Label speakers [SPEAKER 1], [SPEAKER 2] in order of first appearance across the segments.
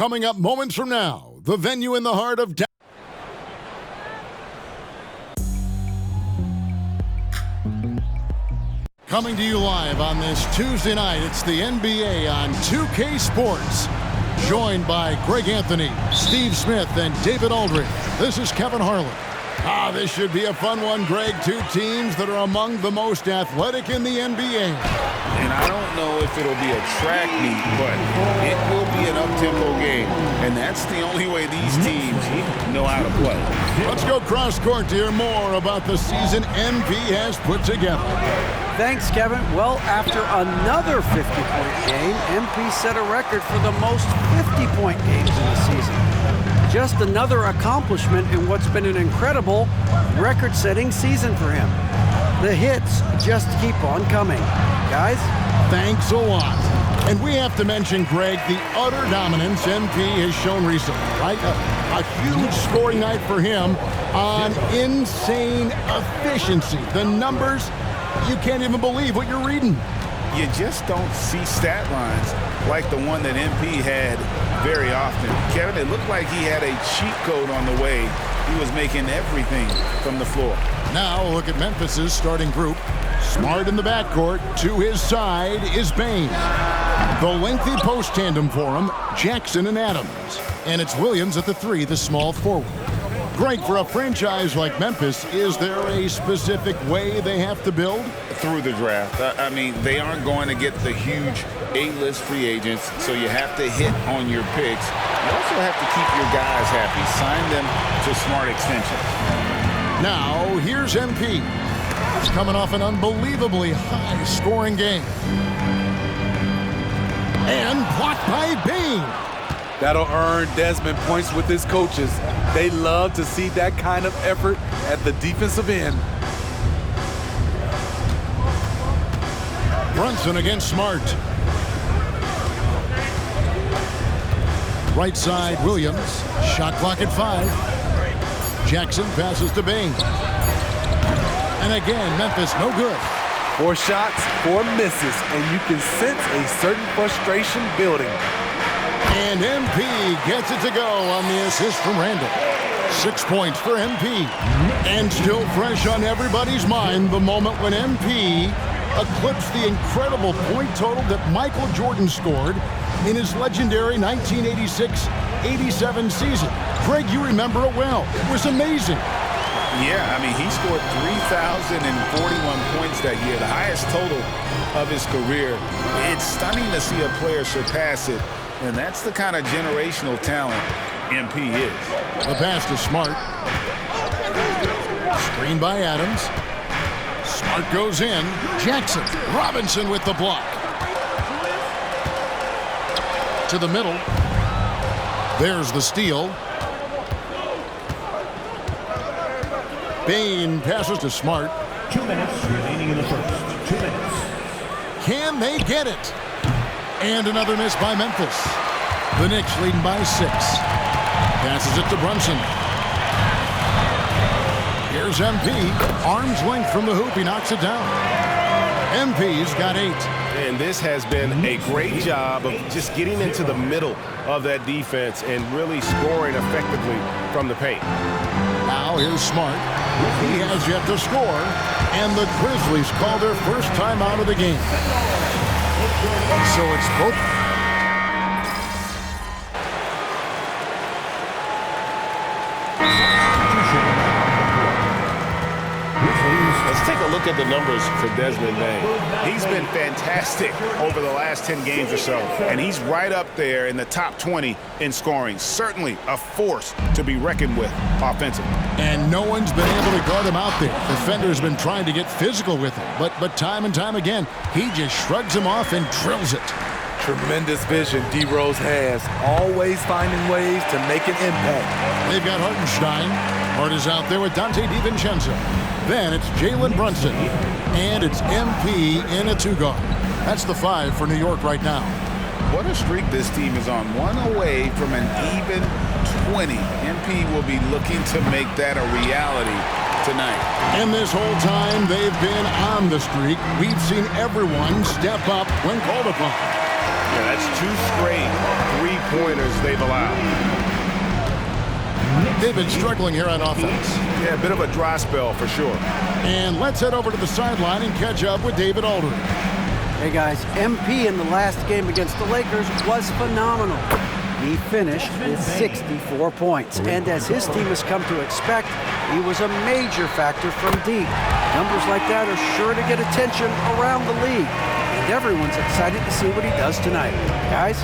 [SPEAKER 1] Coming up moments from now, the venue in the heart of Coming to you live on this Tuesday night, it's the NBA on 2K Sports. Joined by Greg Anthony, Steve Smith, and David Aldridge. This is Kevin Harlan. This should be a fun one, Greg. Two teams that are among the most athletic in the NBA.
[SPEAKER 2] And I don't know if it'll be a track meet, but it will be an up-tempo game. And that's the only way these teams know how to play.
[SPEAKER 1] Let's go cross-court to hear more about the season MP has put together.
[SPEAKER 3] Thanks, Kevin. Well, after another 50-point game, MP set a record for the most 50-point games in the season. Just another accomplishment in what's been an incredible record-setting season for him. The hits just keep on coming. Guys?
[SPEAKER 1] Thanks a lot. And we have to mention, Greg, the utter dominance MP has shown recently, right? A huge scoring night for him on insane efficiency. The numbers, you can't even believe what you're reading.
[SPEAKER 2] You just don't see stat lines like the one that MP had very often. Kevin, it looked like he had a cheat code on the way. He was making everything from the floor.
[SPEAKER 1] Now look at Memphis's starting group. Smart in the backcourt. To his side is Bain. The lengthy post tandem for him, Jackson and Adams. And it's Williams at the 3, the small forward. Greg, for a franchise like Memphis, is there a specific way they have to build?
[SPEAKER 2] Through the draft. I mean, they aren't going to get the huge A-list free agents, so you have to hit on your picks. You also have to keep your guys happy. Sign them to smart extensions.
[SPEAKER 1] Now, here's MP. He's coming off an unbelievably high-scoring game. And blocked by Bain.
[SPEAKER 4] That'll earn Desmond points with his coaches. They love to see that kind of effort at the defensive end.
[SPEAKER 1] Brunson against Smart. Right side, Williams. Shot clock at 5. Jackson passes to Bain. And again, Memphis no good.
[SPEAKER 4] 4 shots, 4 misses, and you can sense a certain frustration building.
[SPEAKER 1] And MP gets it to go on the assist from Randall. 6 points for MP. And still fresh on everybody's mind, the moment when MP eclipsed the incredible point total that Michael Jordan scored in his legendary 1986-87 season. Greg, you remember it well. It was amazing.
[SPEAKER 2] Yeah, I mean, he scored 3,041 points that year, the highest total of his career. It's stunning to see a player surpass it, and that's the kind of generational talent MP is.
[SPEAKER 1] The pass to Smart. Screen by Adams. Smart goes in. Jackson. Robinson with the block. To the middle. There's the steal. Bain passes to Smart.
[SPEAKER 5] 2 minutes remaining in the first. 2 minutes.
[SPEAKER 1] Can they get it? And another miss by Memphis. The Knicks leading by 6. Passes it to Brunson. Here's MP. Arm's length from the hoop. He knocks it down. MP's got 8.
[SPEAKER 6] And this has been a great job of just getting into the middle of that defense and really scoring effectively from the paint.
[SPEAKER 1] Now here's Smart. He has yet to score. And the Grizzlies call their first time out of the game. So it's both.
[SPEAKER 6] Let's take a look at the numbers for Desmond Bain. He's been fantastic over the last 10 games or so, and he's right up there in the top 20 in scoring. Certainly a force to be reckoned with offensively.
[SPEAKER 1] And no one's been able to guard him out there. Defender's been trying to get physical with him, but time and time again, he just shrugs him off and drills it.
[SPEAKER 4] Tremendous vision D-Rose has, always finding ways to make an impact.
[SPEAKER 1] They've got Hartenstein. Hart is out there with Dante DiVincenzo. Then it's Jalen Brunson. And it's MP in a 2-guard. That's the 5 for New York right now.
[SPEAKER 2] What a streak this team is on. 1 away from an even 20. MP will be looking to make that a reality tonight.
[SPEAKER 1] And this whole time they've been on the streak, we've seen everyone step up when called upon.
[SPEAKER 6] Yeah, that's 2 straight three-pointers they've allowed.
[SPEAKER 1] They've been struggling here on offense.
[SPEAKER 6] Yeah, a bit of a dry spell for sure.
[SPEAKER 1] And let's head over to the sideline and catch up with David Aldridge.
[SPEAKER 3] Hey guys, MP in the last game against the Lakers was phenomenal. He finished with 64 points, and as his team has come to expect, he was a major factor from deep. Numbers like that are sure to get attention around the league, and everyone's excited to see what he does tonight. Guys?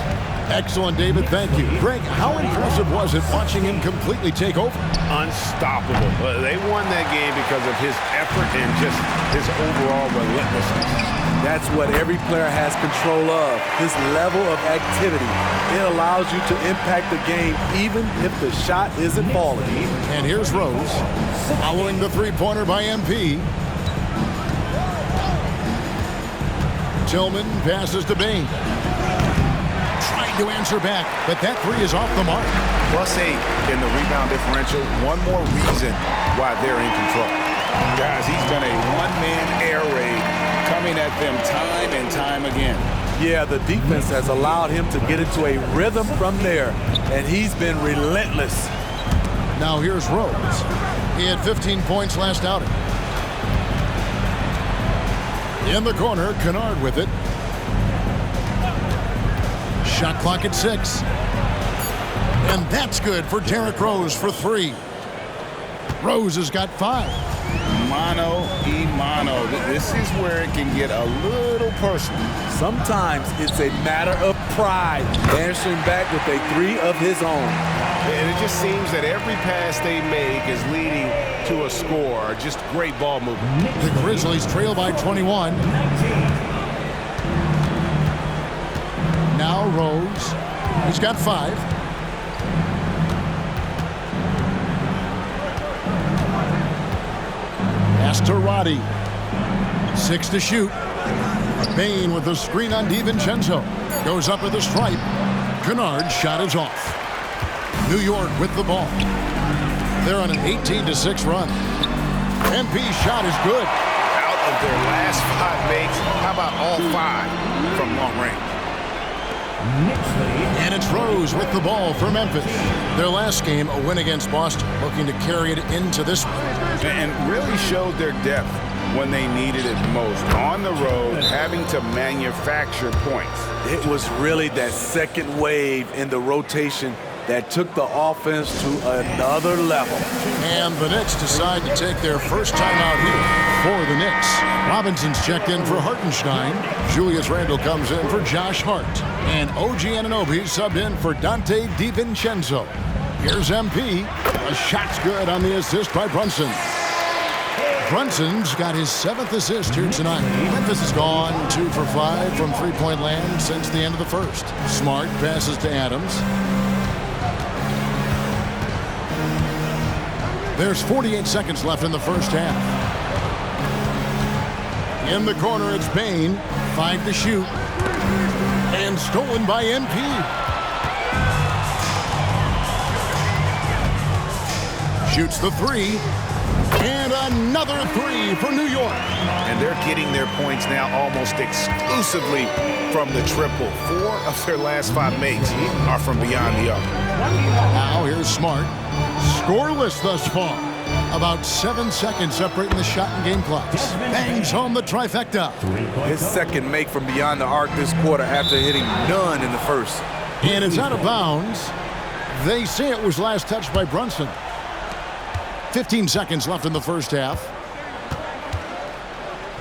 [SPEAKER 1] Excellent, David. Thank you. Greg, how impressive was it watching him completely take over?
[SPEAKER 6] Unstoppable. They won that game because of his effort and just his overall relentlessness.
[SPEAKER 4] That's what every player has control of, his level of activity. It allows you to impact the game even if the shot isn't falling.
[SPEAKER 1] And here's Rose, following the three-pointer by MP. Tillman passes to Bain. Trying to answer back, but that three is off the mark.
[SPEAKER 6] +8 in the rebound differential. One more reason why they're in control. Guys, he's done a one-man air raid, coming at them time and time again.
[SPEAKER 4] Yeah, the defense has allowed him to get into a rhythm from there, and he's been relentless.
[SPEAKER 1] Now here's Rose. He had 15 points last outing. In the corner, Kennard with it. Shot clock at 6. And that's good for Derrick Rose for 3. Rose has got 5.
[SPEAKER 6] Mano y mano. This is where it can get a little personal.
[SPEAKER 4] Sometimes it's a matter of pride, answering back with a 3 of his own.
[SPEAKER 6] And it just seems that every pass they make is leading to a score. Just great ball movement.
[SPEAKER 1] The Grizzlies trail by 21. Now Rose. He's got 5. Pass to Roddy. 6 to shoot. Bain with the screen on DiVincenzo. Goes up with the stripe. Kennard's shot is off. New York with the ball. They're on an 18-6 run. MP's shot is good.
[SPEAKER 6] Out of their last 5 makes, how about all 5 from long range?
[SPEAKER 1] And it's Rose with the ball for Memphis. Their last game, a win against Boston, looking to carry it into this one.
[SPEAKER 6] And really showed their depth when they needed it most. On the road, having to manufacture points.
[SPEAKER 4] It was really that second wave in the rotation that took the offense to another level.
[SPEAKER 1] And the Knicks decide to take their first time out here for the Knicks. Robinson's checked in for Hartenstein. Julius Randle comes in for Josh Hart. And OG Anunoby subbed in for Dante DiVincenzo. Here's MP. A shot's good on the assist by Brunson. Brunson's got his 7th assist here tonight. Memphis has gone 2 for 5 from three-point land since the end of the first. Smart passes to Adams. There's 48 seconds left in the first half. In the corner, it's Bain. 5 to shoot. And stolen by MP. Shoots the 3. And another 3 for New York.
[SPEAKER 6] And they're getting their points now almost exclusively from the triple. 4 of their last 5 makes are from beyond the arc.
[SPEAKER 1] Now here's Smart. Scoreless thus far. About 7 seconds separating the shot and game clocks. Bangs home the trifecta.
[SPEAKER 4] His second make from beyond the arc this quarter after hitting none in the first.
[SPEAKER 1] And it's out of bounds. They say it was last touched by Brunson. 15 seconds left in the first half.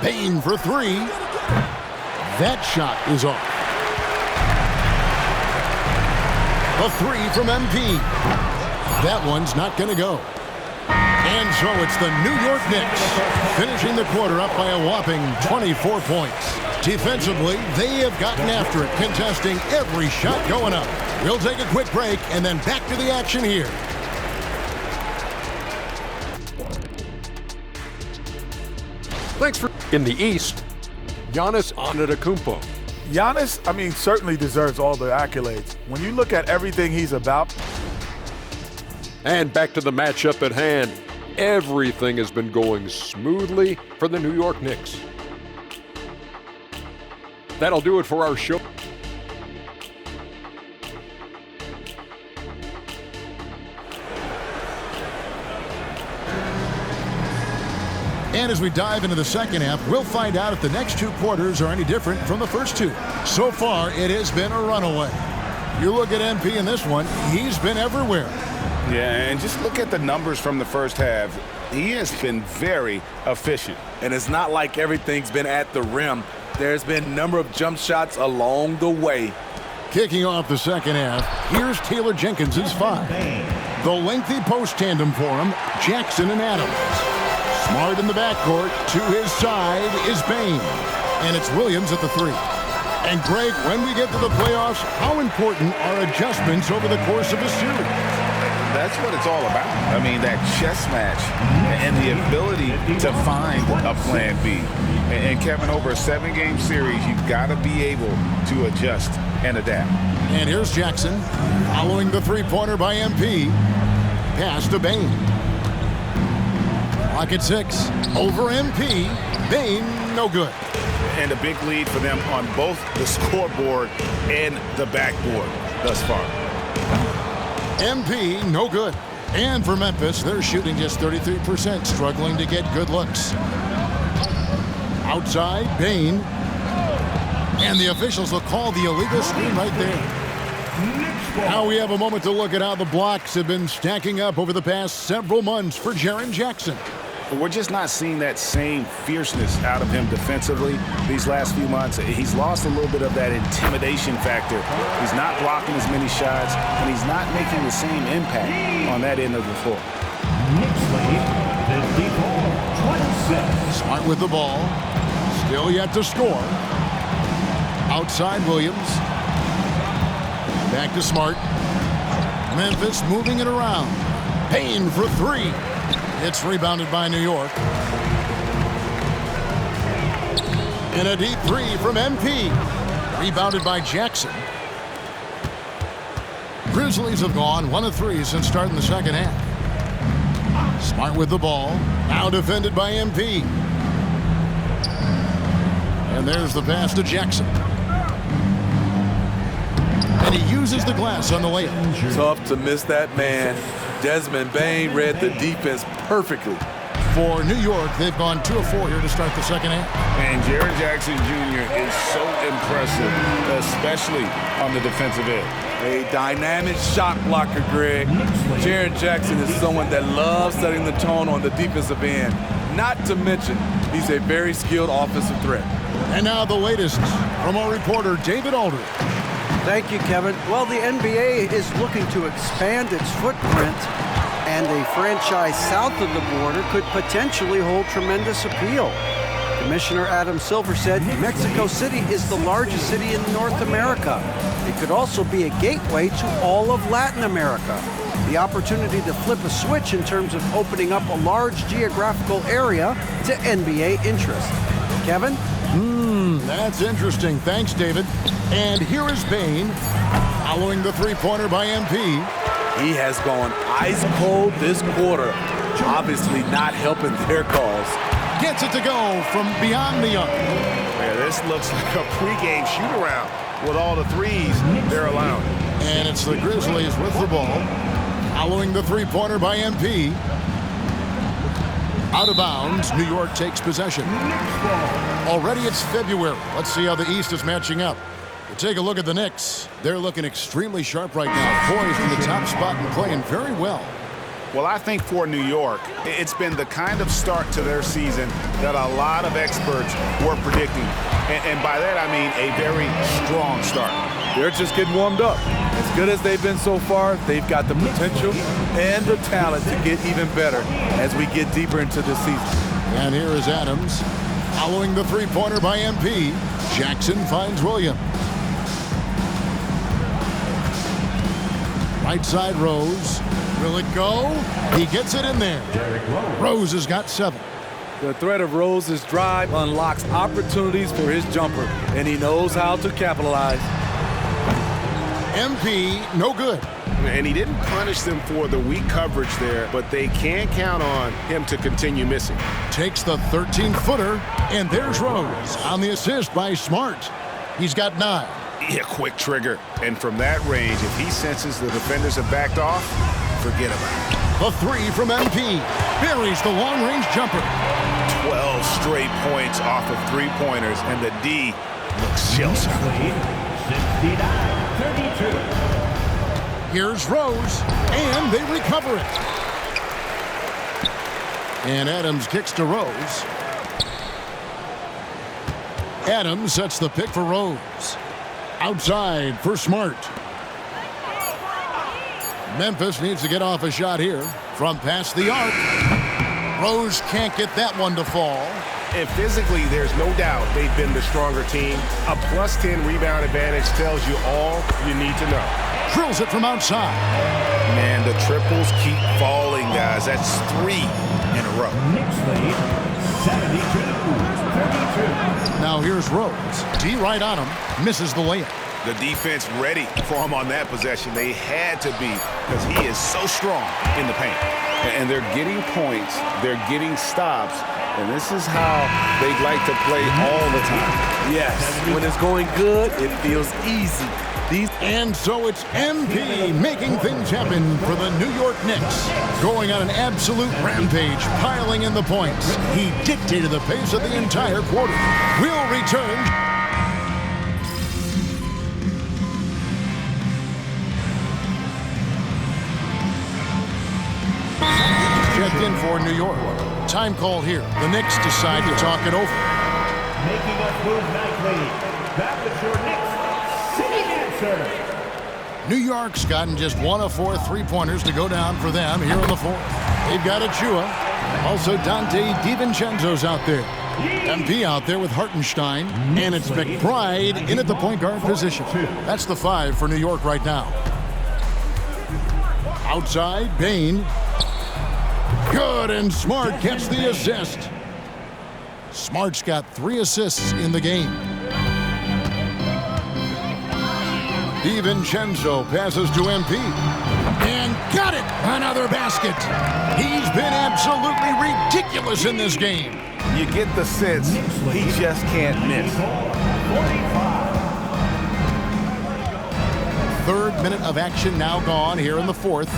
[SPEAKER 1] Bain for 3. That shot is off. A 3 from MP. That one's not going to go. And so it's the New York Knicks finishing the quarter up by a whopping 24 points. Defensively, they have gotten after it, contesting every shot going up. We'll take a quick break and then back to the action here.
[SPEAKER 7] Thanks for in the East, Giannis Antetokounmpo.
[SPEAKER 8] Giannis, certainly deserves all the accolades. When you look at everything he's about.
[SPEAKER 7] And back to the matchup at hand. Everything has been going smoothly for the New York Knicks. That'll do it for our show.
[SPEAKER 1] And as we dive into the second half, we'll find out if the next two quarters are any different from the first two. So far, it has been a runaway. You look at MP in this one, he's been everywhere.
[SPEAKER 6] Yeah, and just look at the numbers from the first half. He has been very efficient.
[SPEAKER 4] And it's not like everything's been at the rim. There's been a number of jump shots along the way.
[SPEAKER 1] Kicking off the second half, here's Taylor Jenkins's 5. The lengthy post tandem for him, Jackson and Adams. Smart in the backcourt. To his side is Bain. And it's Williams at the 3. And Greg, when we get to the playoffs, how important are adjustments over the course of a series?
[SPEAKER 6] That's what it's all about. I mean, that chess match and the ability to find a plan B. And Kevin, over a 7-game series, you've got to be able to adjust and adapt.
[SPEAKER 1] And here's Jackson following the three-pointer by MP. Pass to Bain. Clock at 6. Over MP. Bain, no good.
[SPEAKER 6] And a big lead for them on both the scoreboard and the backboard thus far.
[SPEAKER 1] MP, no good. And for Memphis, they're shooting just 33%, struggling to get good looks. Outside, Bain. And the officials will call the illegal screen right there. Now we have a moment to look at how the blocks have been stacking up over the past several months for Jaren Jackson.
[SPEAKER 6] We're just not seeing that same fierceness out of him defensively these last few months. He's lost a little bit of that intimidation factor. He's not blocking as many shots, and he's not making the same impact on that end of the floor.
[SPEAKER 1] Smart with the ball. Still yet to score. Outside Williams. Back to Smart. Memphis moving it around. Payne for 3. It's rebounded by New York. And a deep 3 from MP. Rebounded by Jackson. Grizzlies have gone 1 of 3 since starting the second half. Smart with the ball. Now defended by MP. And there's the pass to Jackson. And he uses the glass on the layup.
[SPEAKER 4] Tough to miss that man. Desmond Bain read the defense perfectly.
[SPEAKER 1] For New York, they've gone 2 of 4 here to start the second half.
[SPEAKER 6] And Jaren Jackson Jr. is so impressive, especially on the defensive end.
[SPEAKER 4] A dynamic shot blocker, Greg. Jaren Jackson is someone that loves setting the tone on the defensive end. Not to mention, he's a very skilled offensive threat.
[SPEAKER 1] And now the latest from our reporter, David Aldridge.
[SPEAKER 3] Thank you, Kevin. Well, the NBA is looking to expand its footprint, and a franchise south of the border could potentially hold tremendous appeal. Commissioner Adam Silver said Mexico City is the largest city in North America. It could also be a gateway to all of Latin America. The opportunity to flip a switch in terms of opening up a large geographical area to NBA interest. Kevin?
[SPEAKER 1] That's interesting. Thanks, David. And here is Bain, following the three-pointer by MP.
[SPEAKER 4] He has gone ice cold this quarter, obviously not helping their cause.
[SPEAKER 1] Gets it to go from beyond the arc.
[SPEAKER 6] Man, this looks like a pregame shoot-around with all the threes they're allowing.
[SPEAKER 1] And it's the Grizzlies with the ball, following the three-pointer by MP. Out of bounds, New York takes possession. Already it's February. Let's see how the East is matching up. You take a look at the Knicks. They're looking extremely sharp right now, poised in the top spot and playing very well.
[SPEAKER 6] Well, I think for New York, it's been the kind of start to their season that a lot of experts were predicting. And by that, I mean a very strong start.
[SPEAKER 4] They're just getting warmed up. As good as they've been so far, they've got the potential and the talent to get even better as we get deeper into the season.
[SPEAKER 1] And here is Adams, following the three-pointer by MP. Jackson finds Williams. Right side, Rose. Will it go? He gets it in there. Rose has got 7.
[SPEAKER 4] The threat of Rose's drive unlocks opportunities for his jumper, and he knows how to capitalize.
[SPEAKER 1] MP, no good.
[SPEAKER 6] And he didn't punish them for the weak coverage there, but they can count on him to continue missing.
[SPEAKER 1] Takes the 13-footer, and there's Rose on the assist by Smart. He's got 9.
[SPEAKER 6] Yeah, quick trigger. And from that range, if he senses the defenders have backed off, forget about it.
[SPEAKER 1] The 3 from MP. Buries the long-range jumper.
[SPEAKER 6] 12 straight points off of three-pointers, and the D looks shell-shocked.
[SPEAKER 5] 69-32.
[SPEAKER 1] Here's Rose, and they recover it. And Adams kicks to Rose. Adams sets the pick for Rose. Outside for Smart. Memphis needs to get off a shot here from past the arc. Rose can't get that one to fall.
[SPEAKER 9] And physically, there's no doubt they've been the stronger team. A +10 rebound advantage tells you all you need to know.
[SPEAKER 1] Drills it from outside.
[SPEAKER 6] Man, the triples keep falling, guys. That's 3 in a row.
[SPEAKER 5] Knicks lead 72-32.
[SPEAKER 1] Now here's Rose. D right on him. Misses the layup.
[SPEAKER 6] The defense ready for him on that possession. They had to be, because he is so strong in the paint.
[SPEAKER 9] And they're getting points, they're getting stops, and this is how they'd like to play all the time.
[SPEAKER 4] Yes, when it's going good, it feels easy.
[SPEAKER 1] And so it's MP making things happen for the New York Knicks. Going on an absolute rampage, piling in the points. He dictated the pace of the entire quarter. We'll return. Checked in for New York. Time call here. The Knicks decide to talk it over.
[SPEAKER 5] Making us move nightly. That was your Knicks sitting answer.
[SPEAKER 1] New York's gotten just 1 of 4 three-pointers to go down for them here in the fourth. They've got Achua. Also Dante DiVincenzo's out there. MP out there with Hartenstein. And it's McBride in at the point guard position. That's the 5 for New York right now. Outside, Bain. Good, and Smart gets the assist. Smart's got 3 assists in the game. DiVincenzo passes to MP. And got it! Another basket. He's been absolutely ridiculous in this game.
[SPEAKER 9] You get the sense he just can't miss.
[SPEAKER 1] 3rd minute of action now gone here in the fourth.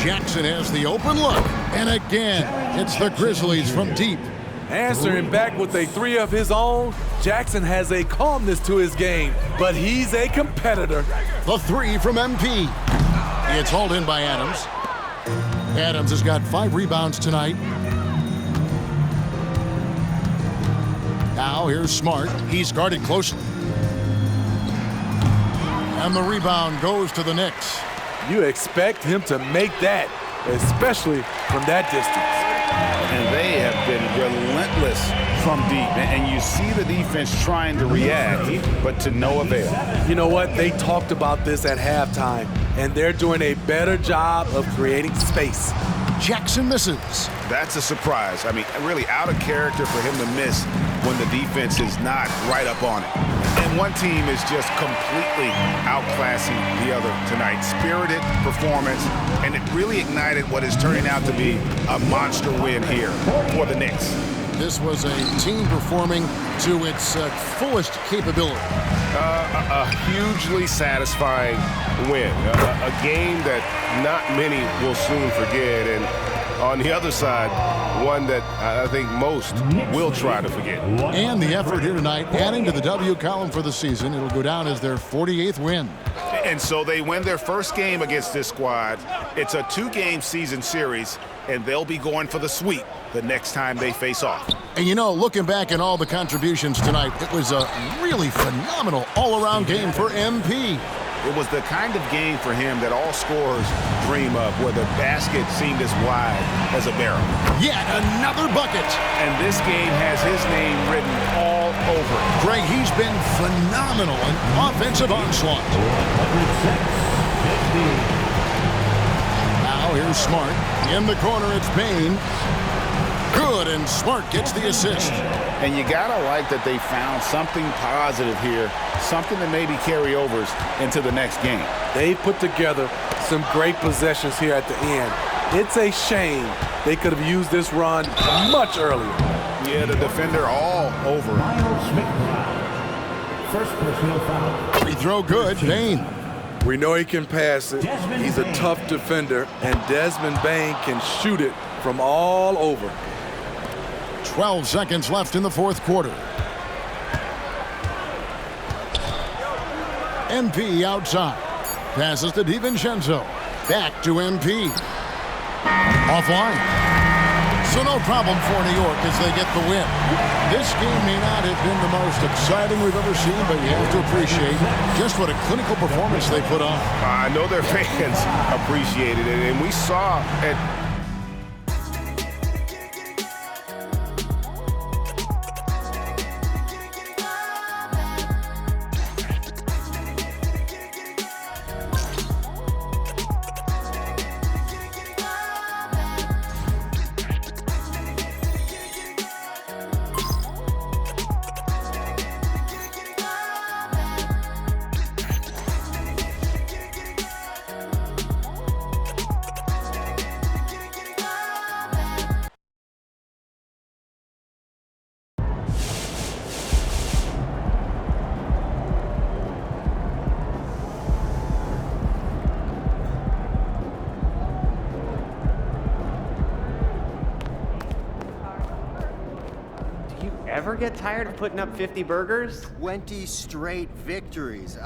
[SPEAKER 1] Jackson has the open look. And again, it's the Grizzlies from deep.
[SPEAKER 4] Answering back with a 3 of his own, Jackson has a calmness to his game, but he's a competitor.
[SPEAKER 1] The 3 from MP. It's hauled in by Adams. Adams has got 5 rebounds tonight. Now here's Smart. He's guarded closely. And the rebound goes to the Knicks.
[SPEAKER 4] You expect him to make that, especially from that distance.
[SPEAKER 6] And they have been relentless from deep. And you see the defense trying to react, but to no avail.
[SPEAKER 4] You know what? They talked about this at halftime, and they're doing a better job of creating space.
[SPEAKER 1] Jackson misses.
[SPEAKER 6] That's a surprise. I mean, really out of character for him to miss when the defense is not right up on it. And one team is just completely outclassing the other tonight. Spirited performance, and it really ignited what is turning out to be a monster win here for the Knicks.
[SPEAKER 1] This was a team performing to its fullest capability.
[SPEAKER 9] A hugely satisfying win. A game that not many will soon forget. And on the other side, one that I think most will try to forget.
[SPEAKER 1] And the effort here tonight, adding to the W column for the season, it'll go down as their 48th win.
[SPEAKER 6] And so they win their first game against this squad. It's a 2-game season series, and they'll be going for the sweep the next time they face off.
[SPEAKER 1] And you know, looking back at all the contributions tonight, it was a really phenomenal all-around game for MP.
[SPEAKER 6] It was the kind of game for him that all scorers dream of, where the basket seemed as wide as a barrel.
[SPEAKER 1] Yet another bucket.
[SPEAKER 6] And this game has his name written all over it.
[SPEAKER 1] Greg, he's been phenomenal in offensive onslaught.
[SPEAKER 5] 106-50.
[SPEAKER 1] Now here's Smart. In the corner, it's Bain. Good, and Smart gets the assist.
[SPEAKER 6] And you gotta like that they found something positive here, something that maybe carry overs into the next game.
[SPEAKER 4] They put together some great possessions here at the end. It's a shame they could have used this run much earlier.
[SPEAKER 6] Yeah, the defender all over it.
[SPEAKER 5] Miles McBride. First personal foul.
[SPEAKER 1] Free throw good, Bain.
[SPEAKER 4] We know he can pass it. He's a tough defender, and Desmond Bain can shoot it from all over.
[SPEAKER 1] 12 seconds left in the fourth quarter. MP outside. Passes to DiVincenzo. Back to MP. Offline. So no problem for New York as they get the win. This game may not have been the most exciting we've ever seen, but you have to appreciate just what a clinical performance they put on.
[SPEAKER 9] I know their fans appreciated it, and we saw at
[SPEAKER 10] Ever get tired of putting up 50 burgers?
[SPEAKER 11] 20 straight victories.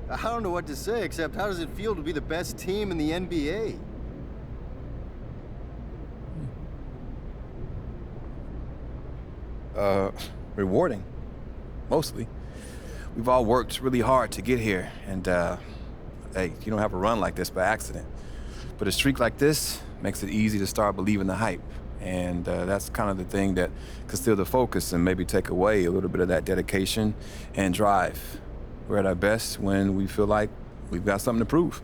[SPEAKER 11] I don't know what to say, except how does it feel to be the best team in the NBA?
[SPEAKER 12] Rewarding, mostly. We've all worked really hard to get here, and hey, you don't have a run like this by accident. But a streak like this makes it easy to start believing the hype. And that's kind of the thing that could steal the focus and maybe take away a little bit of that dedication and drive. We're at our best when we feel like we've got something to prove.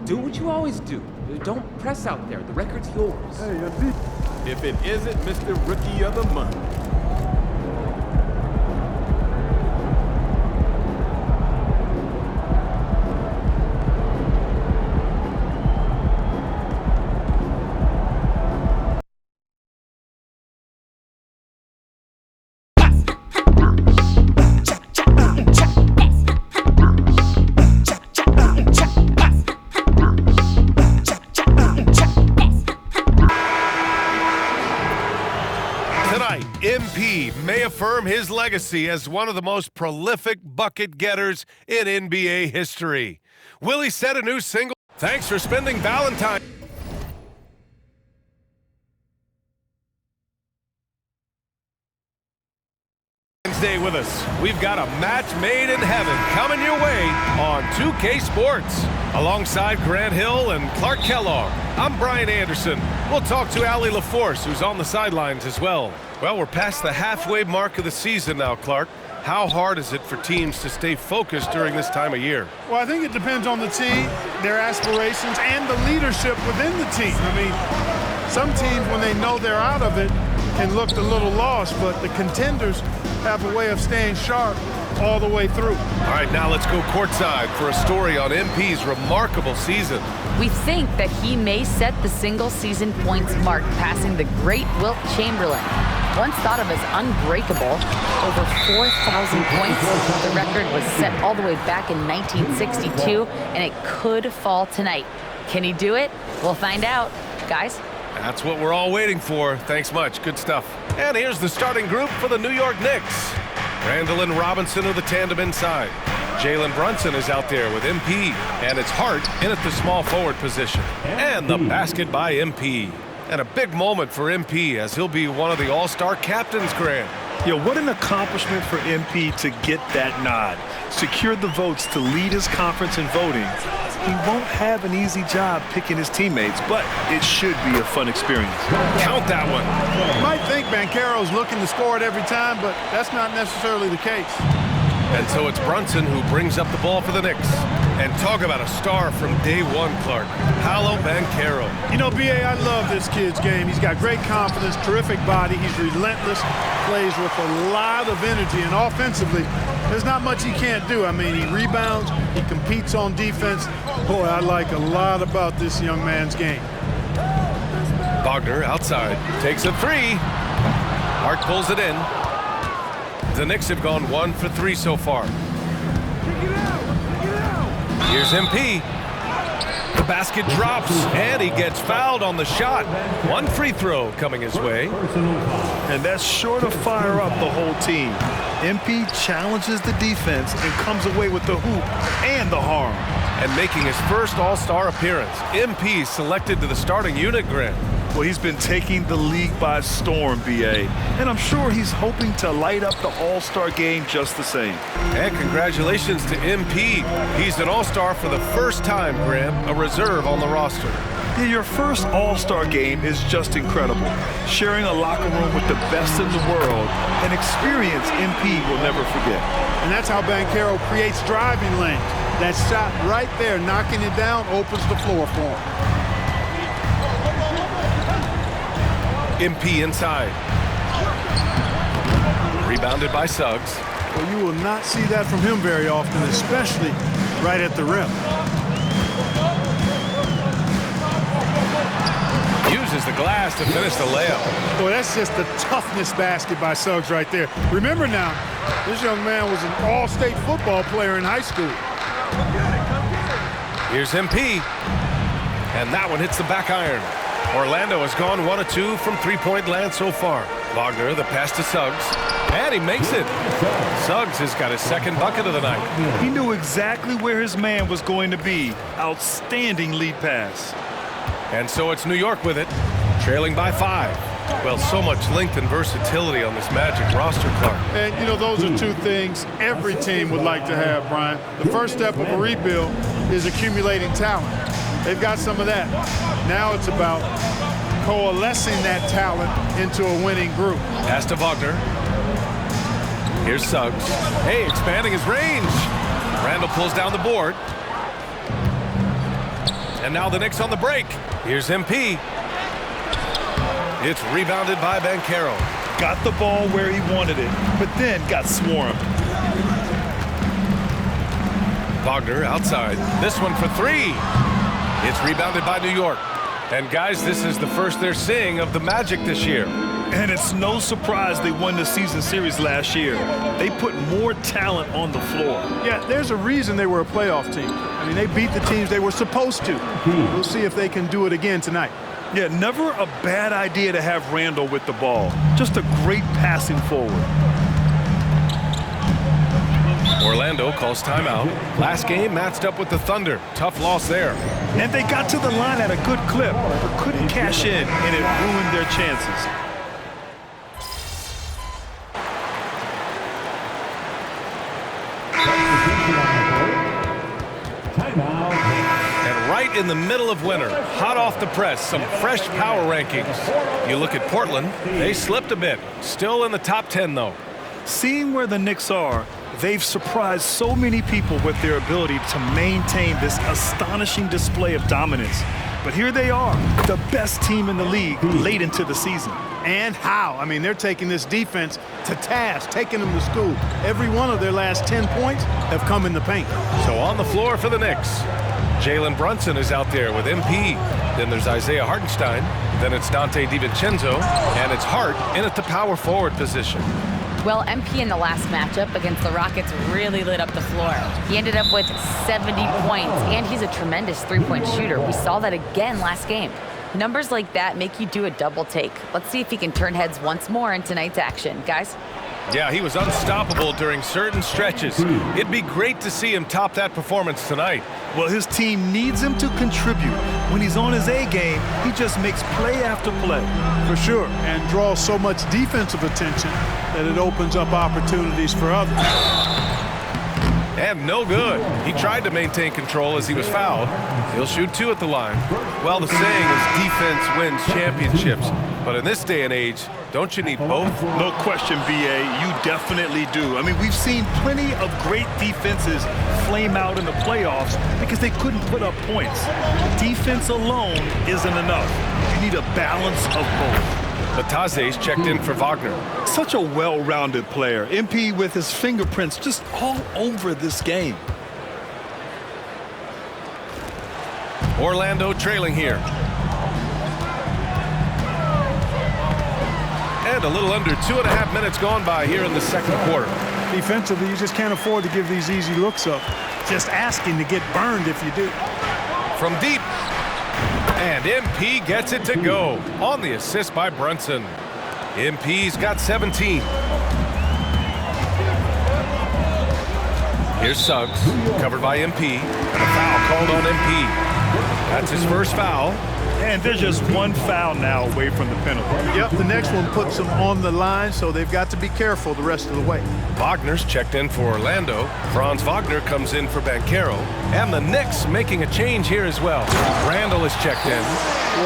[SPEAKER 13] Do what you always do. Don't press out there. The record's yours.
[SPEAKER 14] Hey, if it isn't Mr. Rookie of the Month.
[SPEAKER 15] MP may affirm his legacy as one of the most prolific bucket getters in NBA history. Will he set a new single? Thanks for spending Valentine's Day with us. We've got a match made in heaven coming your way on 2K Sports. Alongside Grant Hill and Clark Kellogg, I'm Brian Anderson. We'll talk to Allie LaForce, who's on the sidelines as well. Well, we're past the halfway mark of the season now, Clark. How hard is it for teams to stay focused during this time of year?
[SPEAKER 16] Well, I think it depends on the team, their aspirations, and the leadership within the team. I mean,
[SPEAKER 8] Some teams, when they know they're out of it, can look a little lost, but the contenders have a way of staying sharp all the way through.
[SPEAKER 15] All right, now let's go courtside for a story on MP's remarkable season.
[SPEAKER 16] We think that he may set the single-season points mark, passing the great Wilt Chamberlain. Once thought of as unbreakable, over 4,000 points. The record was set all the way back in 1962, and it could fall tonight. Can he do it? We'll find out. Guys?
[SPEAKER 15] That's what we're all waiting for. Thanks much. Good stuff. And here's the starting group for the New York Knicks. Randall and Robinson are the tandem inside. Jalen Brunson is out there with MP, and it's Hart in at the small forward position. And the basket by MP. And a big moment for MP as he'll be one of the all-star captains, Grant.
[SPEAKER 17] Yeah, what an accomplishment for MP to get that nod. Secured the votes to lead his conference in voting. He won't have an easy job picking his teammates, but it should be a fun experience.
[SPEAKER 15] Count that one.
[SPEAKER 8] You might think Banchero's looking to score it every time, but that's not necessarily the case.
[SPEAKER 15] And so it's Brunson who brings up the ball for the Knicks. And talk about a star from day one, Clark. Paolo Banchero.
[SPEAKER 8] You know, B.A., I love this kid's game. He's got great confidence, terrific body. He's relentless, plays with a lot of energy, and offensively, there's not much he can't do. I mean, he rebounds, he competes on defense. Boy, I like a lot about this young man's game.
[SPEAKER 15] Wagner outside, takes a three. Hart pulls it in. The Knicks have gone 1 for 3 so far. Here's MP. The basket drops, and he gets fouled on the shot. One free throw coming his way.
[SPEAKER 17] And that's sure to fire up the whole team. MP challenges the defense and comes away with the hoop and the harm.
[SPEAKER 15] And making his first All-Star appearance, MP selected to the starting unit, Grant.
[SPEAKER 17] Well, he's been taking the league by storm, B.A., and I'm sure he's hoping to light up the All-Star game just the same.
[SPEAKER 15] And congratulations to MP. He's an All-Star for the first time, Graham, a reserve on the roster.
[SPEAKER 17] Yeah, your first All-Star game is just incredible. Sharing a locker room with the best in the world, an experience MP will never forget.
[SPEAKER 8] And that's how Banchero creates driving lanes. That shot right there, knocking it down, opens the floor for him.
[SPEAKER 15] MP inside. Rebounded by Suggs.
[SPEAKER 8] Well, you will not see that from him very often, especially right at the rim.
[SPEAKER 15] Uses the glass to finish the layup.
[SPEAKER 8] Boy, that's just the toughness basket by Suggs right there. Remember now, this young man was an all-state football player in high school.
[SPEAKER 15] Here's MP. And that one hits the back iron. Orlando has gone 1 of 2 from three-point land so far. Wagner, the pass to Suggs. And he makes it. Suggs has got his second bucket of the night.
[SPEAKER 17] He knew exactly where his man was going to be. Outstanding lead pass.
[SPEAKER 15] And so it's New York with it, trailing by 5. Well, so much length and versatility on this Magic roster, Clark.
[SPEAKER 8] And, you know, those are two things every team would like to have, Brian. The first step of a rebuild is accumulating talent. They've got some of that. Now it's about coalescing that talent into a winning group.
[SPEAKER 15] Pass to Wagner. Here's Suggs. Hey, expanding his range. Randall pulls down the board. And now the Knicks on the break. Here's MP. It's rebounded by Banchero.
[SPEAKER 17] Got the ball where he wanted it, but then got swarmed.
[SPEAKER 15] Wagner outside. This one for 3. It's rebounded by New York. And guys, this is the first they're seeing of the Magic this year.
[SPEAKER 17] And it's no surprise they won the season series last year. They put more talent on the floor.
[SPEAKER 8] Yeah, there's a reason they were a playoff team. I mean, they beat the teams they were supposed to. We'll see if they can do it again tonight.
[SPEAKER 17] Yeah, never a bad idea to have Randall with the ball. Just a great passing forward.
[SPEAKER 15] Orlando calls timeout. Last game matched up with the Thunder. Tough loss there.
[SPEAKER 17] And they got to the line at a good clip, but couldn't cash in, and it ruined their chances.
[SPEAKER 15] And right in the middle of winter, hot off the press, some fresh power rankings. You look at Portland, they slipped a bit. Still in the top 10, though.
[SPEAKER 17] Seeing where the Knicks are, they've surprised so many people with their ability to maintain this astonishing display of dominance. But here they are, the best team in the league late into the season.
[SPEAKER 8] And how? I mean, they're taking this defense to task, taking them to school. Every one of their last 10 points have come in the paint.
[SPEAKER 15] So on the floor for the Knicks, Jalen Brunson is out there with MP. Then there's Isaiah Hartenstein. Then it's Dante DiVincenzo. And it's Hart in at the power forward position.
[SPEAKER 16] Well, MP in the last matchup against the Rockets really lit up the floor. He ended up with 70 points, and he's a tremendous three-point shooter. We saw that again last game. Numbers like that make you do a double take. Let's see if he can turn heads once more in tonight's action. Guys?
[SPEAKER 15] Yeah, he was unstoppable during certain stretches. It'd be great to see him top that performance tonight.
[SPEAKER 17] Well, his team needs him to contribute. When he's on his A game, he just makes play after play.
[SPEAKER 8] For sure, and draws so much defensive attention that it opens up opportunities for others.
[SPEAKER 15] And no good. He tried to maintain control as he was fouled. He'll shoot 2 at the line. Well, the saying is defense wins championships. But in this day and age, don't you need both?
[SPEAKER 17] No question, B.A. You definitely do. I mean, we've seen plenty of great defenses flame out in the playoffs because they couldn't put up points. Defense alone isn't enough. You need a balance of both.
[SPEAKER 15] Bataze's checked in for Wagner.
[SPEAKER 17] Such a well-rounded player. MP with his fingerprints just all over this game.
[SPEAKER 15] Orlando trailing here. And a little under 2.5 minutes gone by here in the second quarter.
[SPEAKER 8] Defensively, you just can't afford to give these easy looks up. Just asking to get burned if you do.
[SPEAKER 15] From deep. And MP gets it to go on the assist by Brunson. MP's got 17. Here's Suggs, covered by MP, and a foul called on MP. That's his first foul.
[SPEAKER 17] And they're just one foul now away from the penalty.
[SPEAKER 8] Yep, the next one puts them on the line, so they've got to be careful the rest of the way.
[SPEAKER 15] Wagner's checked in for Orlando. Franz Wagner comes in for Banchero. And the Knicks making a change here as well. Randall is checked in.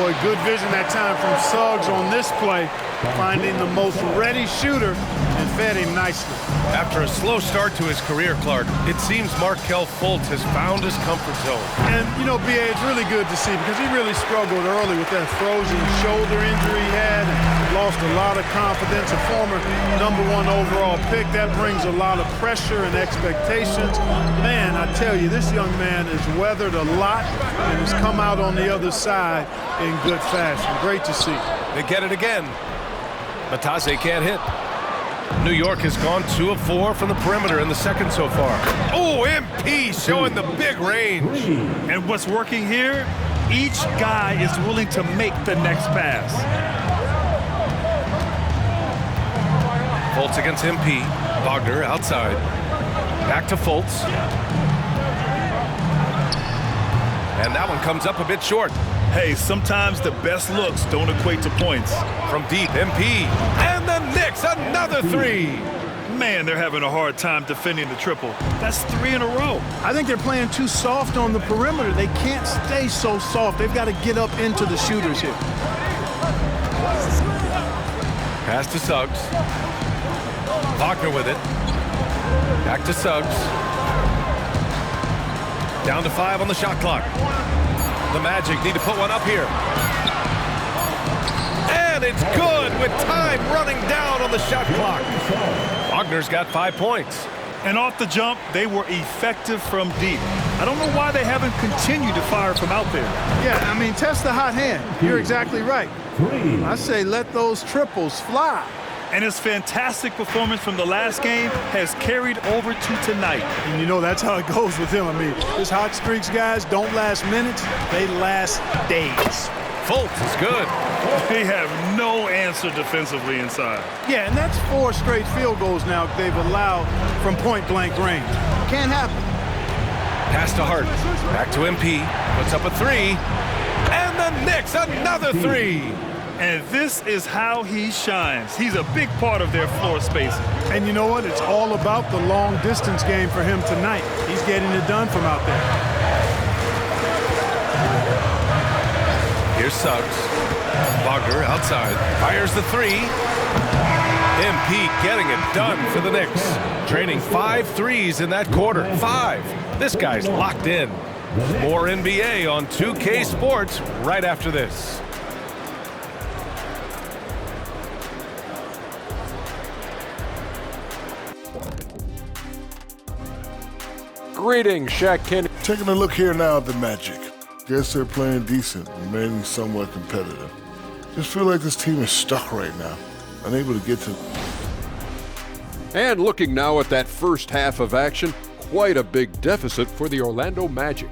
[SPEAKER 8] Boy, good vision that time from Suggs on this play, finding the most ready shooter and fed him nicely.
[SPEAKER 15] After a slow start to his career, Clark, it seems Markelle Fultz has found his comfort zone.
[SPEAKER 8] And, you know, B.A., it's really good to see because he really struggled early with that frozen shoulder injury he had and lost a lot of confidence. A former #1 overall pick, that brings a lot of pressure and expectations. Man, I tell you, this young man has weathered a lot and has come out on the other side in good fashion. Great to see.
[SPEAKER 15] They get it again. Bataze can't hit. New York has gone 2 of 4 from the perimeter in the second so far. Oh, MP showing the big range.
[SPEAKER 17] And what's working here? Each guy is willing to make the next pass.
[SPEAKER 15] Fultz against MP. Wagner outside. Back to Fultz. And that one comes up a bit short.
[SPEAKER 17] Hey, sometimes the best looks don't equate to points.
[SPEAKER 15] From deep, MP. And the Knicks, another 3.
[SPEAKER 17] Man, they're having a hard time defending the triple. That's 3 in a row.
[SPEAKER 8] I think they're playing too soft on the perimeter. They can't stay so soft. They've got to get up into the shooters here.
[SPEAKER 15] Pass to Suggs. Wagner with it. Back to Suggs. Down to 5 on the shot clock. The Magic need to put one up here. And it's good with time running down on the shot clock. Wagner's got 5 points.
[SPEAKER 17] And off the jump, they were effective from deep. I don't know why they haven't continued to fire from out there.
[SPEAKER 8] Yeah, I mean, test the hot hand. You're exactly right. I say let those triples fly.
[SPEAKER 17] And his fantastic performance from the last game has carried over to tonight.
[SPEAKER 8] And you know, that's how it goes with him. I mean, his hot streaks, guys, don't last minutes. They last days.
[SPEAKER 15] Fultz is good.
[SPEAKER 17] They have no answer defensively inside.
[SPEAKER 8] Yeah, and that's 4 straight field goals now they've allowed from point-blank range. Can't happen.
[SPEAKER 15] Pass to Hart. Back to MP. Puts up a 3. And the Knicks, another 3.
[SPEAKER 17] And this is how he shines. He's a big part of their floor spacing.
[SPEAKER 8] And you know what? It's all about the long-distance game for him tonight. He's getting it done from out there.
[SPEAKER 15] Here's Suggs. Wagner outside. Fires the 3. MP getting it done for the Knicks. Draining 5 threes in that quarter. 5. This guy's locked in. More NBA on 2K Sports right after this.
[SPEAKER 7] Greetings, Shaq Kenny.
[SPEAKER 18] Taking a look here now at the Magic. Guess they're playing decent, remaining somewhat competitive. Just feel like this team is stuck right now, unable to get to...
[SPEAKER 7] And looking now at that first half of action, quite a big deficit for the Orlando Magic.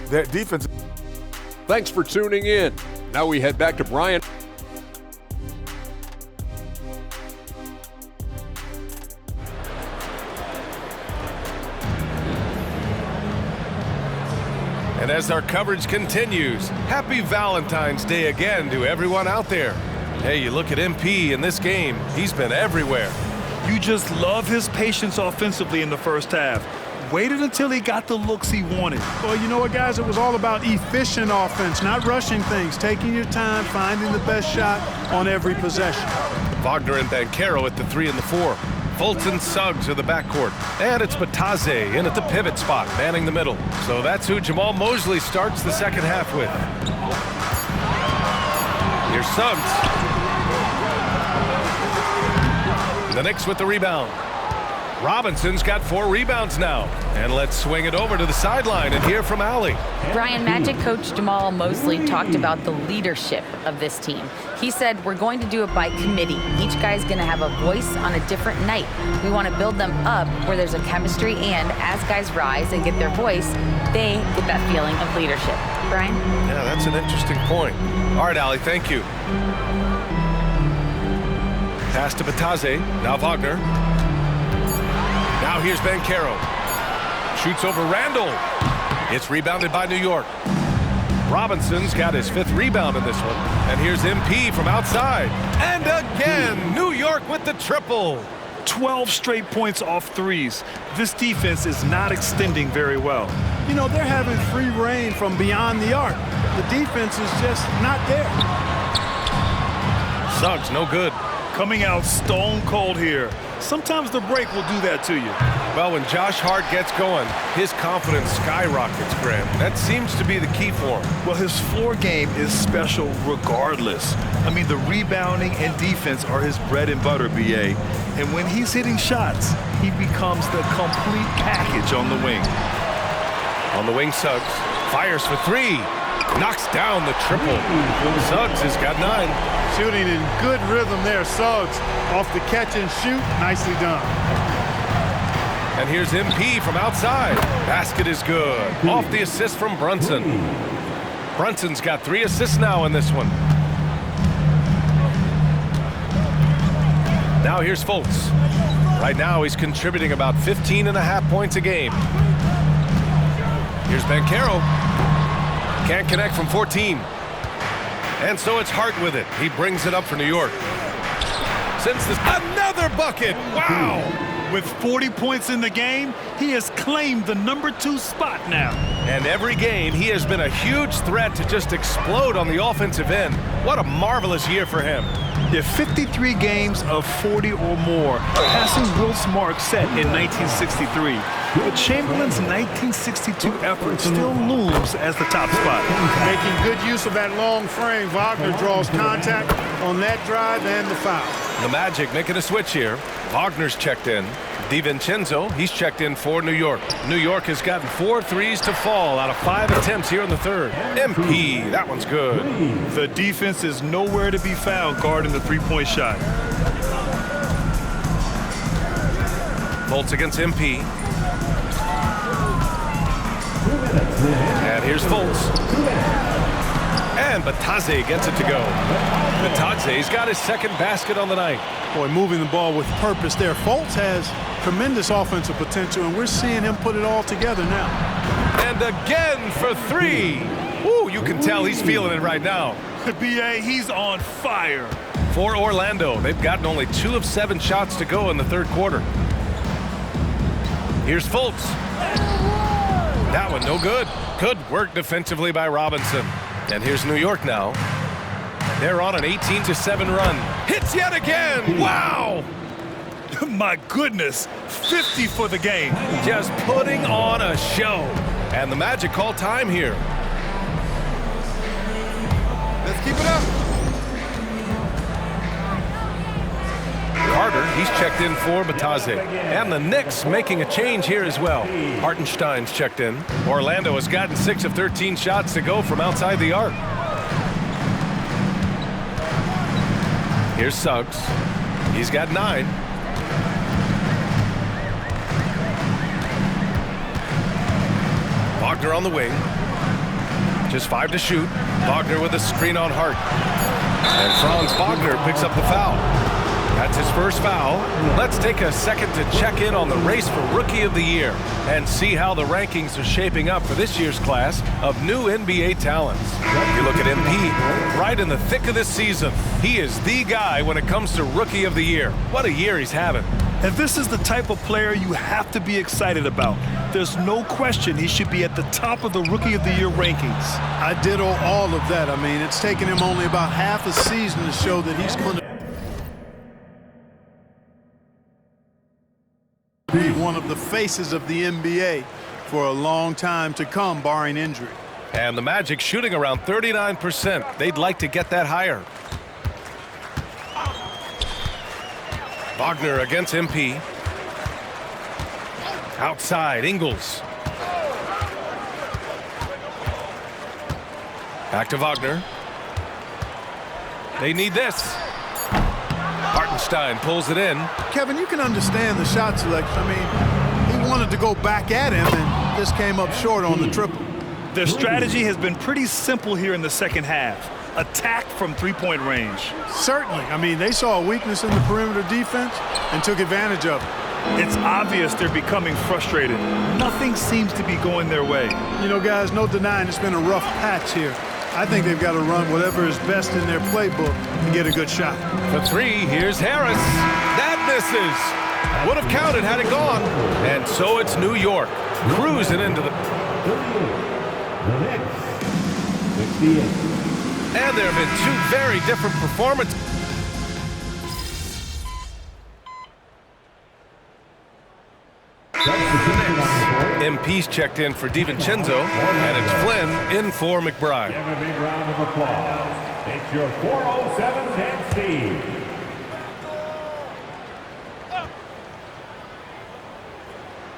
[SPEAKER 18] That defense...
[SPEAKER 7] Thanks for tuning in. Now we head back to Brian.
[SPEAKER 15] And as our coverage continues, happy Valentine's Day again to everyone out there. Hey, you look at MP in this game, he's been everywhere.
[SPEAKER 17] You just love his patience offensively in the first half. Waited until he got the looks he wanted.
[SPEAKER 8] Well, you know what, guys? It was all about efficient offense, not rushing things, taking your time, finding the best shot on every possession.
[SPEAKER 15] Wagner and Banchero at the 3 and the 4. Fultz and Suggs are the backcourt. And it's Bataze in at the pivot spot, manning the middle. So that's who Jamal Mosley starts the second half with. Here's Suggs. The Knicks with the rebound. Robinson's got 4 rebounds now. And let's swing it over to the sideline and hear from Allie.
[SPEAKER 16] Brian, Magic coach Jamal Mosley talked about the leadership of this team. He said, we're going to do it by committee. Each guy's going to have a voice on a different night. We want to build them up where there's a chemistry, and as guys rise and get their voice, they get that feeling of leadership. Brian?
[SPEAKER 15] Yeah, that's an interesting point. All right, Allie, thank you. Pass to Bataze. Now Wagner. Now here's Banchero. Shoots over Randall. It's rebounded by New York. Robinson's got his 5th rebound in this one. And here's MP from outside. And again, New York with the triple.
[SPEAKER 17] 12 straight points off threes. This defense is not extending very well.
[SPEAKER 8] You know, they're having free reign from beyond the arc. The defense is just not there.
[SPEAKER 15] Suggs, no good.
[SPEAKER 17] Coming out stone cold here. Sometimes the break will do that to you.
[SPEAKER 15] Well, when Josh Hart gets going, his confidence skyrockets, Graham. That seems to be the key for him.
[SPEAKER 17] Well, his floor game is special regardless. I mean, the rebounding and defense are his bread and butter, BA. And when he's hitting shots, he becomes the complete package on the wing.
[SPEAKER 15] On the wing, Suggs fires for 3. Knocks down the triple. Suggs has got 9.
[SPEAKER 8] Shooting in good rhythm there. Suggs off the catch and shoot. Nicely done.
[SPEAKER 15] And here's MP from outside. Basket is good. Off the assist from Brunson. Brunson's got 3 assists now in this one. Now here's Fultz. Right now he's contributing about 15.5 points a game. Here's Banchero. Can't connect from 14. And so it's Hart with it. He brings it up for New York. Since this, another bucket. Wow.
[SPEAKER 17] With 40 points in the game, he has claimed the #2 spot now.
[SPEAKER 15] And every game, he has been a huge threat to just explode on the offensive end. What a marvelous year for him.
[SPEAKER 17] Yeah, 53 games of 40 or more, passing Wilt's mark set in 1963. But Chamberlain's 1962 effort still looms as the top spot.
[SPEAKER 8] Making good use of that long frame. Wagner draws contact on that drive and the foul.
[SPEAKER 15] The Magic making a switch here. Wagner's checked in. DiVincenzo, he's checked in for New York. New York has gotten 4 threes to fall out of 5 attempts here in the third. MP, that one's good.
[SPEAKER 17] The defense is nowhere to be found guarding the three-point shot.
[SPEAKER 15] Fultz against MP. And here's Fultz. And Bataze gets it to go. Bataze's got his 2nd basket on the night.
[SPEAKER 8] Boy, moving the ball with purpose there. Fultz has tremendous offensive potential, and we're seeing him put it all together now.
[SPEAKER 15] And again for 3. Woo, you can tell he's feeling it right now.
[SPEAKER 17] BA, he's on fire.
[SPEAKER 15] For Orlando, they've gotten only 2 of 7 shots to go in the third quarter. Here's Fultz. That one no good. Good work defensively by Robinson. And here's New York now. They're on an 18-7 run. Hits yet again. Wow.
[SPEAKER 17] My goodness. 50 for the game.
[SPEAKER 15] Just putting on a show. And the Magic call time here.
[SPEAKER 4] Let's keep it up.
[SPEAKER 15] Carter, he's checked in for Batase. And the Knicks making a change here as well. Hartenstein's checked in. Orlando has gotten 6 of 13 shots to go from outside the arc. Here's Suggs. He's got 9. Wagner on the wing. Just 5 to shoot. Wagner with a screen on Hart. And Franz Wagner picks up the foul. That's his first foul. Let's take a second to check in on the race for Rookie of the Year and see how the rankings are shaping up for this year's class of new NBA talents. You look at MP, right in the thick of this season. He is the guy when it comes to Rookie of the Year. What a year he's having.
[SPEAKER 17] And this is the type of player you have to be excited about. There's no question he should be at the top of the Rookie of the Year rankings.
[SPEAKER 8] I ditto all of that. I mean, it's taken him only about half a season to show that he's going to be one of the faces of the NBA for a long time to come, barring injury.
[SPEAKER 15] And the Magic shooting around 39%. They'd like to get that higher. Wagner against MP. Outside, Ingles. Back to Wagner. They need this. Hartenstein pulls it in.
[SPEAKER 8] Kevin, you can understand the shot selection. I mean, he wanted to go back at him, and this came up short on the triple.
[SPEAKER 17] Their strategy has been pretty simple here in the second half. Attack from three-point range.
[SPEAKER 8] Certainly. I mean, they saw a weakness in the perimeter defense and took advantage of it.
[SPEAKER 17] It's obvious they're becoming frustrated. Nothing seems to be going their way.
[SPEAKER 8] You know, guys, no denying it's been a rough patch here. I think they've got to run whatever is best in their playbook to get a good shot.
[SPEAKER 15] For 3, here's Harris. That misses. Would have counted had it gone. And so it's New York cruising into the... And there have been 2 very different performances. MP's checked in for DiVincenzo, and it's Flynn in for McBride.
[SPEAKER 5] Give a big round of applause. It's your 407 10 Steve.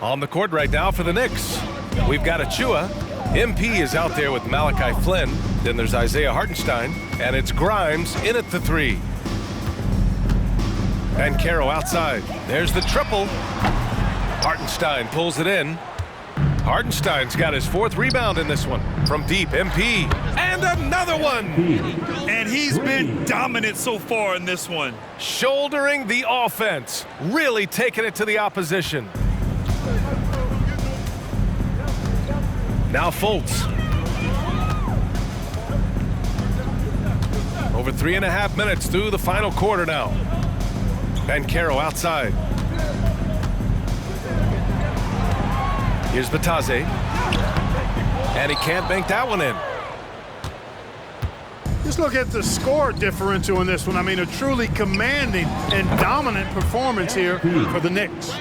[SPEAKER 15] On the court right now for the Knicks, we've got Achua. MP is out there with Malachi Flynn. Then there's Isaiah Hartenstein, and it's Grimes in at the 3. And Caro outside. There's the triple. Hartenstein pulls it in. Hartenstein's got his 4th rebound in this one. From deep, MP. And another one!
[SPEAKER 17] And he's been dominant so far in this one.
[SPEAKER 15] Shouldering the offense. Really taking it to the opposition. Now Fultz. Over 3.5 minutes through the final quarter now. And Caro outside. Here's Batase. And he can't bank that one in.
[SPEAKER 8] Just look at the score differential in this one. I mean, a truly commanding and dominant performance here for the Knicks.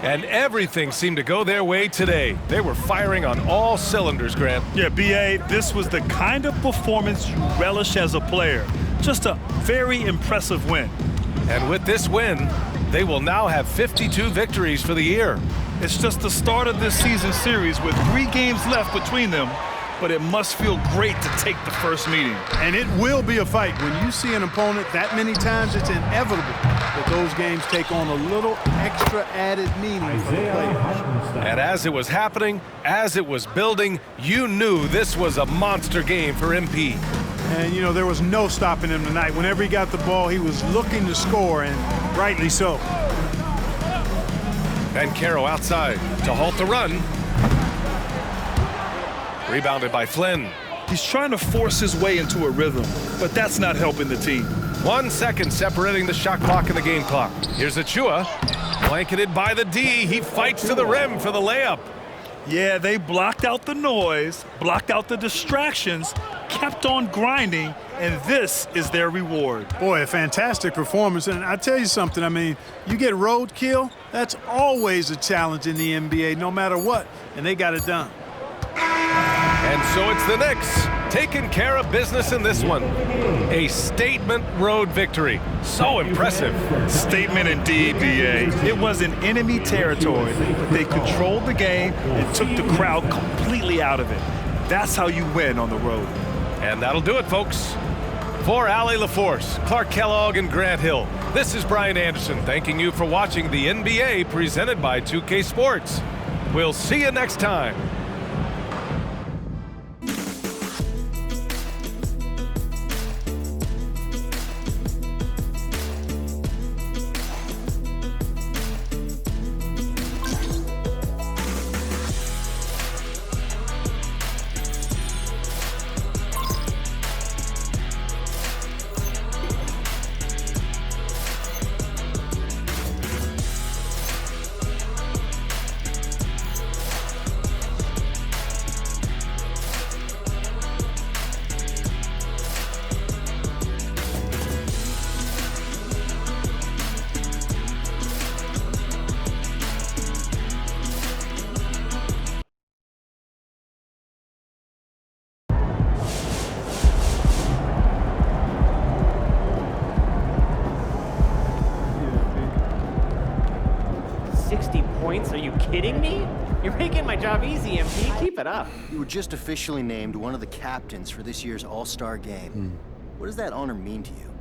[SPEAKER 15] And everything seemed to go their way today. They were firing on all cylinders, Grant.
[SPEAKER 17] Yeah, B.A., this was the kind of performance you relish as a player. Just a very impressive win.
[SPEAKER 15] And with this win, they will now have 52 victories for the year.
[SPEAKER 17] It's just the start of this season series with 3 games left between them, but it must feel great to take the first meeting.
[SPEAKER 8] And it will be a fight. When you see an opponent that many times, it's inevitable that those games take on a little extra added meaning for the players.
[SPEAKER 15] And as it was happening, as it was building, you knew this was a monster game for MP.
[SPEAKER 8] And, you know, there was no stopping him tonight. Whenever he got the ball, he was looking to score, and rightly so.
[SPEAKER 15] And Caro outside to halt the run. Rebounded by Flynn.
[SPEAKER 17] He's trying to force his way into a rhythm, but that's not helping the team.
[SPEAKER 15] 1 second separating the shot clock and the game clock. Here's Achua, blanketed by the D. He fights to the rim for the layup.
[SPEAKER 17] Yeah, they blocked out the noise, blocked out the distractions, kept on grinding, and this is their reward.
[SPEAKER 8] Boy, a fantastic performance. And I tell you something, I mean, you get roadkill, that's always a challenge in the NBA, no matter what, and they got it done.
[SPEAKER 15] And so it's the Knicks taking care of business in this one. A statement road victory. So impressive.
[SPEAKER 17] Statement indeed, DA. It was in enemy territory, but they controlled the game and took the crowd completely out of it. That's how you win on the road.
[SPEAKER 15] And that'll do it, folks. For Allie LaForce, Clark Kellogg, and Grant Hill, this is Brian Anderson thanking you for watching the NBA presented by 2K Sports. We'll see you next time.
[SPEAKER 10] Points? Are you kidding me? You're making my job easy, MP. Keep it up.
[SPEAKER 11] You were just officially named one of the captains for this year's All-Star game. What does that honor mean to you?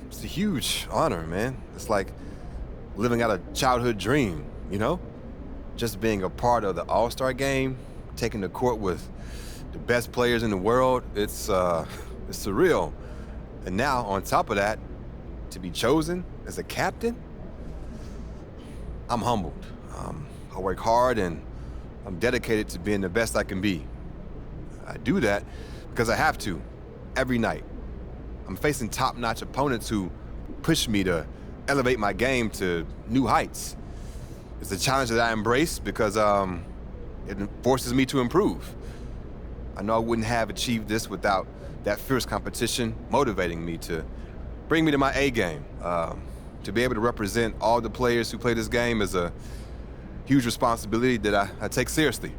[SPEAKER 12] It's a huge honor, man. It's like living out a childhood dream, you know? Just being a part of the All-Star game, taking the court with the best players in the world, it's surreal. And now, on top of that, to be chosen as a captain, I'm humbled. I work hard and I'm dedicated to being the best I can be. I do that because I have to, every night. I'm facing top-notch opponents who push me to elevate my game to new heights. It's a challenge that I embrace because it forces me to improve. I know I wouldn't have achieved this without that fierce competition motivating me to bring me to my A game. To be able to represent all the players who play this game is a huge responsibility that I take seriously.